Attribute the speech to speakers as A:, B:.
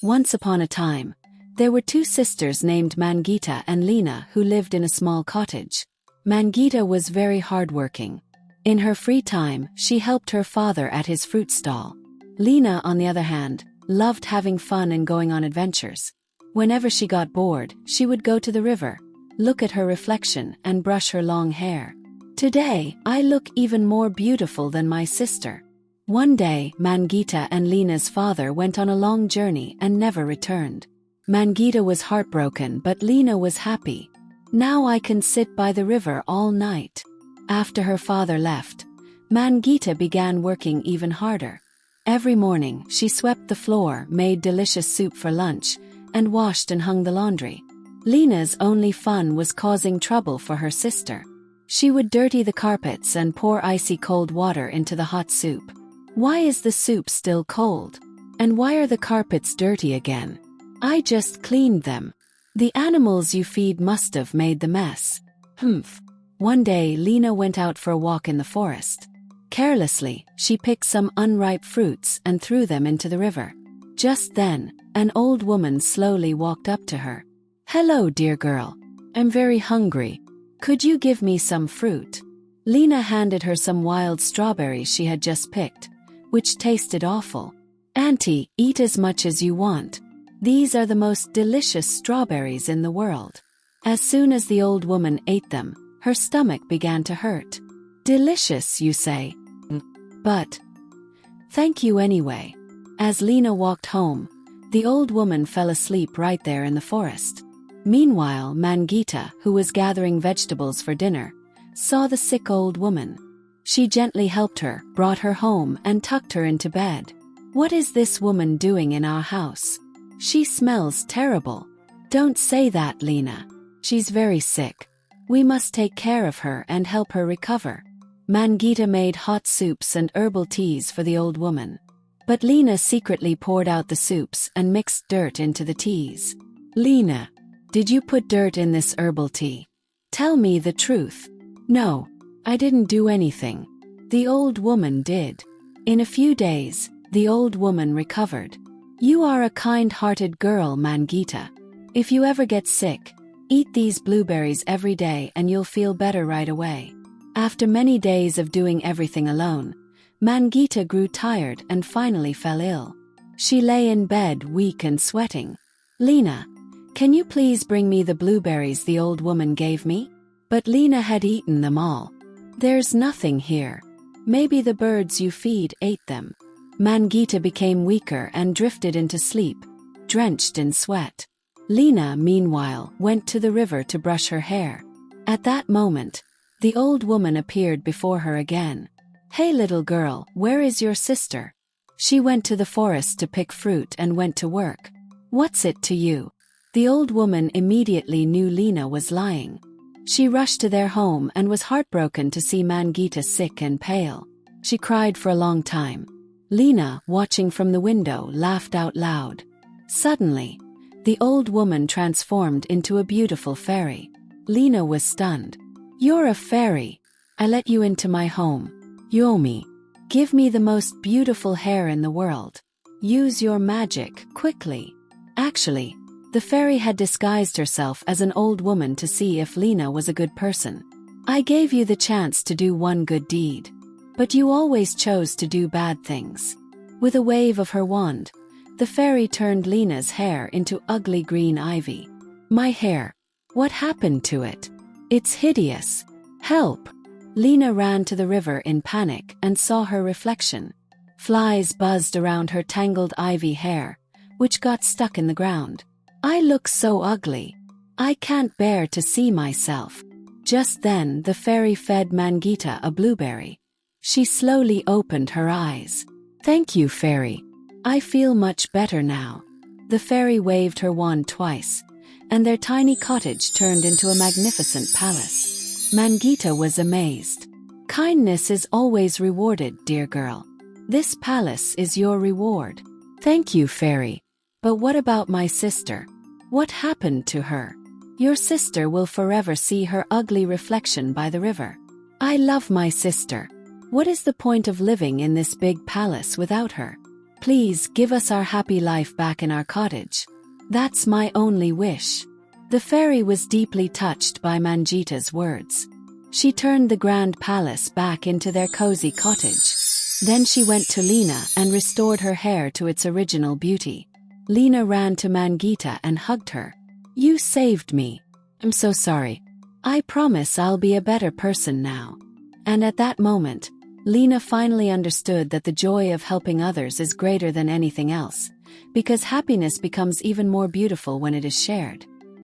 A: Once upon a time, there were two sisters named Mangita and Lina who lived in a small cottage. Mangita was very hardworking. In her free time, she helped her father at his fruit stall. Lina, on the other hand, loved having fun and going on adventures. Whenever she got bored, she would go to the river, look at her reflection, and brush her long hair. Today, I look even more beautiful than my sister. One day, Mangita and Lina's father went on a long journey and never returned. Mangita was heartbroken, but Lina was happy. Now I can sit by the river all night. After her father left, Mangita began working even harder. Every morning, she swept the floor, made delicious soup for lunch, and washed and hung the laundry. Lina's only fun was causing trouble for her sister. She would dirty the carpets and pour icy cold water into the hot soup. Why is the soup still cold? And why are the carpets dirty again? I just cleaned them. The animals you feed must have made the mess. Humph. One day, Lina went out for a walk in the forest. Carelessly, she picked some unripe fruits and threw them into the river. Just then, an old woman slowly walked up to her. "Hello, dear girl. I'm very hungry. Could you give me some fruit?" Lina handed her some wild strawberries she had just picked, which tasted awful. "Auntie, eat as much as you want. These are the most delicious strawberries in the world." As soon as the old woman ate them, her stomach began to hurt. "Delicious, you say? But thank you anyway." As Lina walked home, the old woman fell asleep right there in the forest. Meanwhile, Mangita, who was gathering vegetables for dinner, saw the sick old woman. She gently helped her, brought her home, and tucked her into bed. "What is this woman doing in our house? She smells terrible." "Don't say that, Lina. She's very sick. We must take care of her and help her recover." Mangita made hot soups and herbal teas for the old woman. But Lina secretly poured out the soups and mixed dirt into the teas. "Lina, did you put dirt in this herbal tea? Tell me the truth." "No, I didn't do anything. The old woman did." In a few days, the old woman recovered. "You are a kind-hearted girl, Mangita. If you ever get sick, eat these blueberries every day and you'll feel better right away." After many days of doing everything alone, Mangita grew tired and finally fell ill. She lay in bed weak and sweating. "Lina, can you please bring me the blueberries the old woman gave me?" But Lina had eaten them all. "There's nothing here. Maybe the birds you feed ate them." Mangita became weaker and drifted into sleep, drenched in sweat. Lina, meanwhile, went to the river to brush her hair. At that moment, the old woman appeared before her again. "Hey little girl, where is your sister?" "She went to the forest to pick fruit and went to work." "What's it to you?" The old woman immediately knew Lina was lying. She rushed to their home and was heartbroken to see Mangita sick and pale. She cried for a long time. Lina, watching from the window, laughed out loud. Suddenly, the old woman transformed into a beautiful fairy. Lina was stunned. "You're a fairy. I let you into my home. Yomi, give me the most beautiful hair in the world. Use your magic, quickly." Actually, the fairy had disguised herself as an old woman to see if Lina was a good person. "I gave you the chance to do one good deed. But you always chose to do bad things." With a wave of her wand, the fairy turned Lina's hair into ugly green ivy. "My hair. What happened to it? It's hideous. Help!" Lina ran to the river in panic and saw her reflection. Flies buzzed around her tangled ivy hair, which got stuck in the ground. "I look so ugly. I can't bear to see myself." Just then, the fairy fed Mangita a blueberry. She slowly opened her eyes. "Thank you, fairy. I feel much better now." The fairy waved her wand twice, and their tiny cottage turned into a magnificent palace. Mangita was amazed. "Kindness is always rewarded, dear girl. This palace is your reward." "Thank you, fairy. But what about my sister? What happened to her?" "Your sister will forever see her ugly reflection by the river." "I love my sister. What is the point of living in this big palace without her?" Please give us our happy life back in our cottage. That's my only wish." The fairy was deeply touched by Mangita's words. She turned the grand palace back into their cozy cottage. Then she went to Lina and restored her hair to its original beauty. Lina ran to Mangita and hugged her. "You saved me. I'm so sorry. I promise I'll be a better person now." And at that moment, Lina finally understood that the joy of helping others is greater than anything else, because happiness becomes even more beautiful when it is shared.